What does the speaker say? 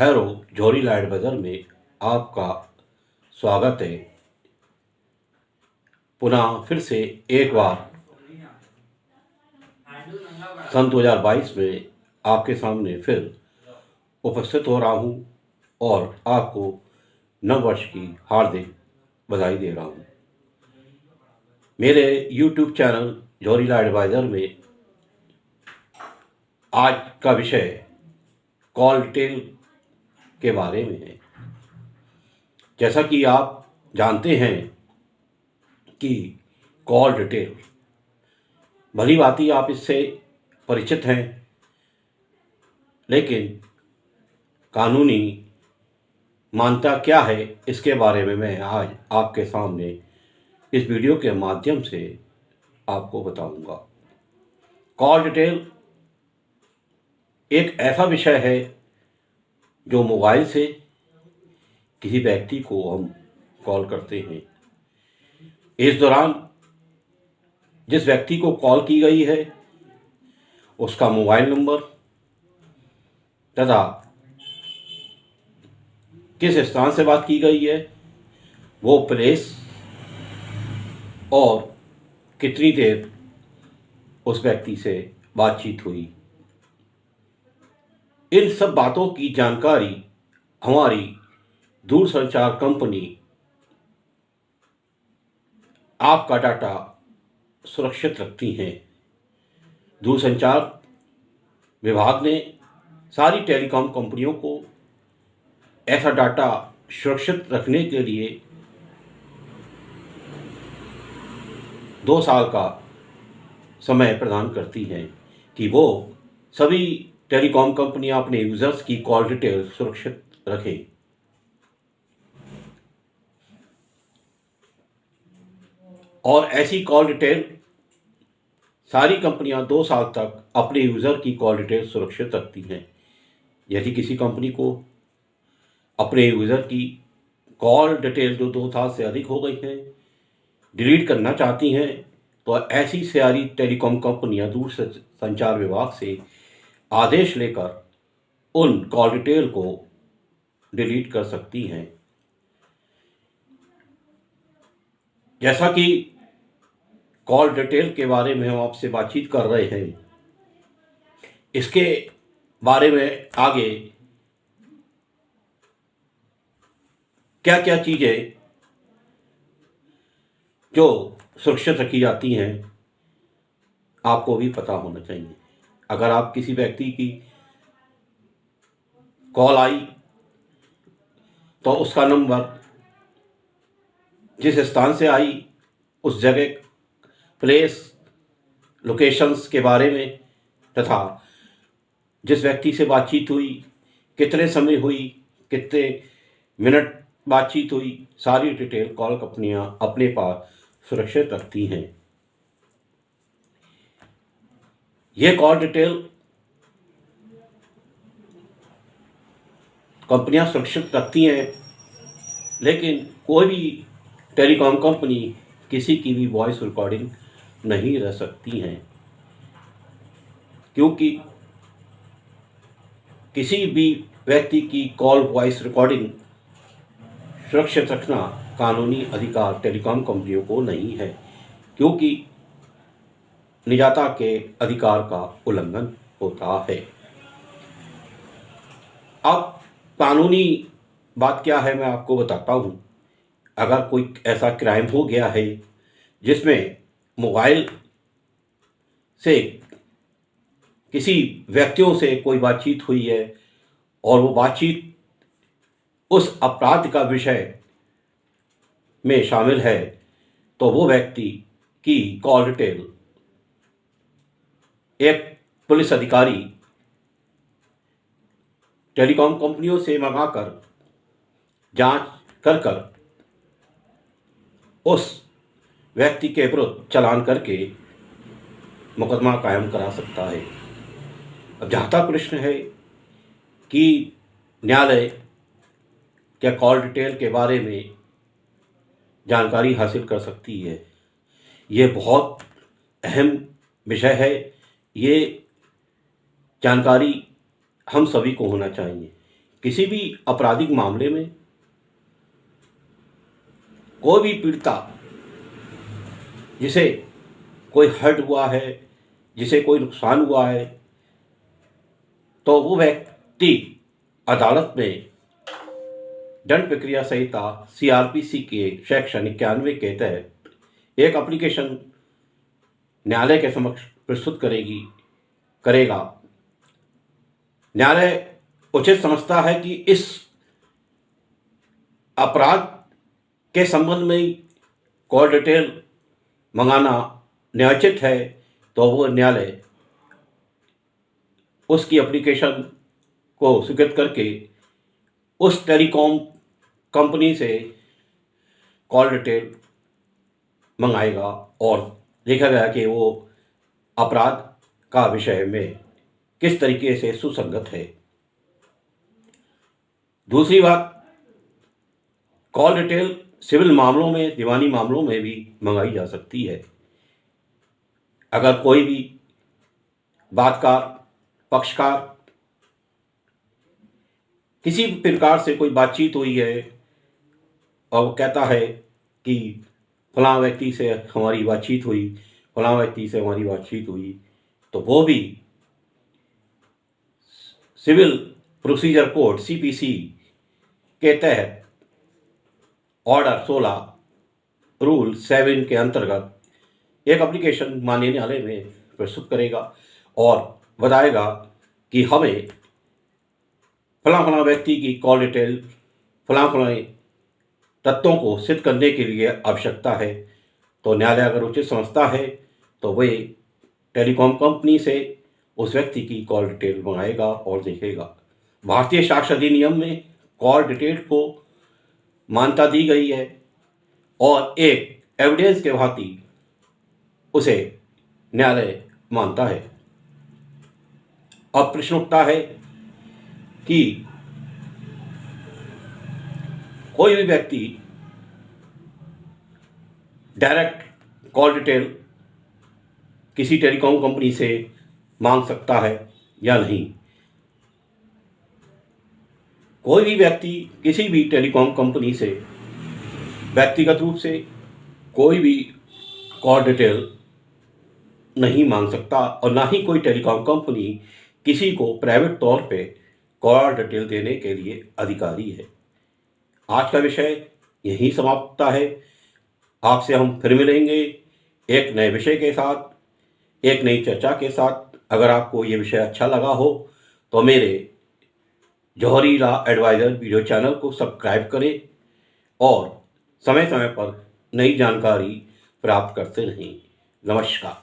Harrow जौहरी light बाज़ार में आपका स्वागत है। पुनः फिर से एक बार सन 2022 में आपके सामने फिर उपस्थित हो रहा हूँ और आपको नव वर्ष की हार्दिक बधाई दे रहा हूँ। मेरे YouTube चैनल जौहरी लाइट एडवाइज़र में आज का विषय कॉल डिटेल के बारे में है। जैसा कि आप जानते हैं कि कॉल डिटेल भली भांति आप इससे परिचित हैं, लेकिन कानूनी मान्यता क्या है इसके बारे में मैं आज आपके सामने इस वीडियो के माध्यम से आपको बताऊंगा। कॉल डिटेल एक ऐसा विषय है जो मोबाइल से किसी व्यक्ति को हम कॉल करते हैं। इस दौरान जिस व्यक्ति को कॉल की गई है उसका मोबाइल नंबर तथा किस स्थान से बात की गई है, वो प्लेस और कितनी देर उस व्यक्ति से बातचीत हुई, इन सब बातों की जानकारी हमारी दूरसंचार कंपनी आपका डाटा सुरक्षित रखती हैं। दूरसंचार विभाग ने सारी टेलीकॉम कंपनियों को ऐसा डाटा सुरक्षित रखने के लिए 2 साल का समय प्रदान करती हैं कि वो सभी टेलीकॉम कंपनियां अपने यूज़र्स की कॉल डिटेल सुरक्षित रखें। और ऐसी कॉल डिटेल सारी कंपनियां 2 साल तक अपने यूज़र की कॉल डिटेल सुरक्षित रखती हैं। यदि किसी कंपनी को अपने यूज़र की कॉल डिटेल जो 2 साल से अधिक हो गई हैं डिलीट करना चाहती हैं, तो ऐसी सारी टेलीकॉम कंपनियां दूरसंचार विभाग से आदेश लेकर उन कॉल डिटेल को डिलीट कर सकती हैं। जैसा कि कॉल डिटेल के बारे में हम आपसे बातचीत कर रहे हैं, इसके बारे में आगे क्या क्या चीज़ें जो सुरक्षित रखी जाती हैं आपको भी पता होना चाहिए। अगर आप किसी व्यक्ति की कॉल आई तो उसका नंबर जिस स्थान से आई उस जगह, प्लेस, लोकेशंस के बारे में तथा जिस व्यक्ति से बातचीत हुई, कितने समय हुई, कितने मिनट बातचीत हुई, सारी डिटेल कॉल कंपनियां अपने पास सुरक्षित रखती हैं। ये कॉल डिटेल कंपनियां सुरक्षित रखती हैं, लेकिन कोई भी टेलीकॉम कंपनी किसी की भी वॉइस रिकॉर्डिंग नहीं रख सकती हैं, क्योंकि किसी भी व्यक्ति की कॉल वॉइस रिकॉर्डिंग सुरक्षित रखना कानूनी अधिकार टेलीकॉम कंपनियों को नहीं है, क्योंकि निजता के अधिकार का उल्लंघन होता है। अब कानूनी बात क्या है मैं आपको बताता हूँ। अगर कोई ऐसा क्राइम हो गया है जिसमें मोबाइल से किसी व्यक्तियों से कोई बातचीत हुई है और वो बातचीत उस अपराध का विषय में शामिल है, तो वो व्यक्ति की कॉल डिटेल एक पुलिस अधिकारी टेलीकॉम कंपनियों से मंगाकर जांच कर उस व्यक्ति के विरुद्ध चालान करके मुकदमा कायम करा सकता है। अब जहाँ तक प्रश्न है कि न्यायालय क्या कॉल डिटेल के बारे में जानकारी हासिल कर सकती है, ये बहुत अहम विषय है। ये जानकारी हम सभी को होना चाहिए किसी भी आपराधिक मामले में कोई भी पीड़िता जिसे कोई हर्ट हुआ है, जिसे कोई नुकसान हुआ है, तो वो व्यक्ति अदालत में दंड प्रक्रिया संहिता CRPC के सेक्शन 91 के तहत एक एप्लीकेशन न्यायालय के समक्ष प्रस्तुत करेगा। न्यायालय उचित समझता है कि इस अपराध के संबंध में कॉल डिटेल मंगाना न्यायोचित है, तो वो न्यायालय उसकी एप्लीकेशन को स्वीकृत करके उस टेलीकॉम कंपनी से कॉल डिटेल मंगाएगा और देखा गया कि वो अपराध का विषय में किस तरीके से सुसंगत है। दूसरी बात, कॉल डिटेल सिविल मामलों में, दीवानी मामलों में भी मंगाई जा सकती है। अगर कोई भी वादकार, पक्षकार किसी भी प्रकार से कोई बातचीत हुई है और वो कहता है कि फलां व्यक्ति से हमारी बातचीत हुई, फलां व्यक्ति से हमारी बातचीत हुई, तो वो भी सिविल प्रोसीजर कोड CPC के तहत ऑर्डर 16 रूल 7 के अंतर्गत एक एप्लीकेशन माननीय न्यायालय में प्रस्तुत करेगा और बताएगा कि हमें फलां व्यक्ति की कॉल डिटेल फलां तत्वों को सिद्ध करने के लिए आवश्यकता है। तो न्यायालय अगर उचित समझता है तो वे टेलीकॉम कंपनी से उस व्यक्ति की कॉल डिटेल मंगाएगा और देखेगा। भारतीय साक्ष्य अधिनियम में कॉल डिटेल को मान्यता दी गई है और एक एविडेंस के भांति उसे न्यायालय मानता है। अब प्रश्न उठता है कि कोई भी व्यक्ति डायरेक्ट कॉल डिटेल किसी टेलीकॉम कंपनी से मांग सकता है या नहीं। कोई भी व्यक्ति किसी भी टेलीकॉम कंपनी से व्यक्तिगत रूप से कोई भी कॉल डिटेल नहीं मांग सकता और ना ही कोई टेलीकॉम कंपनी किसी को प्राइवेट तौर पे कॉल डिटेल देने के लिए अधिकारी है। आज का विषय यहीं समाप्त होता है। आपसे हम फिर मिलेंगे एक नए विषय के साथ, एक नई चर्चा के साथ। अगर आपको ये विषय अच्छा लगा हो तो मेरे जौहरी लॉ एडवाइज़र वीडियो चैनल को सब्सक्राइब करें और समय समय पर नई जानकारी प्राप्त करते रहें। नमस्कार।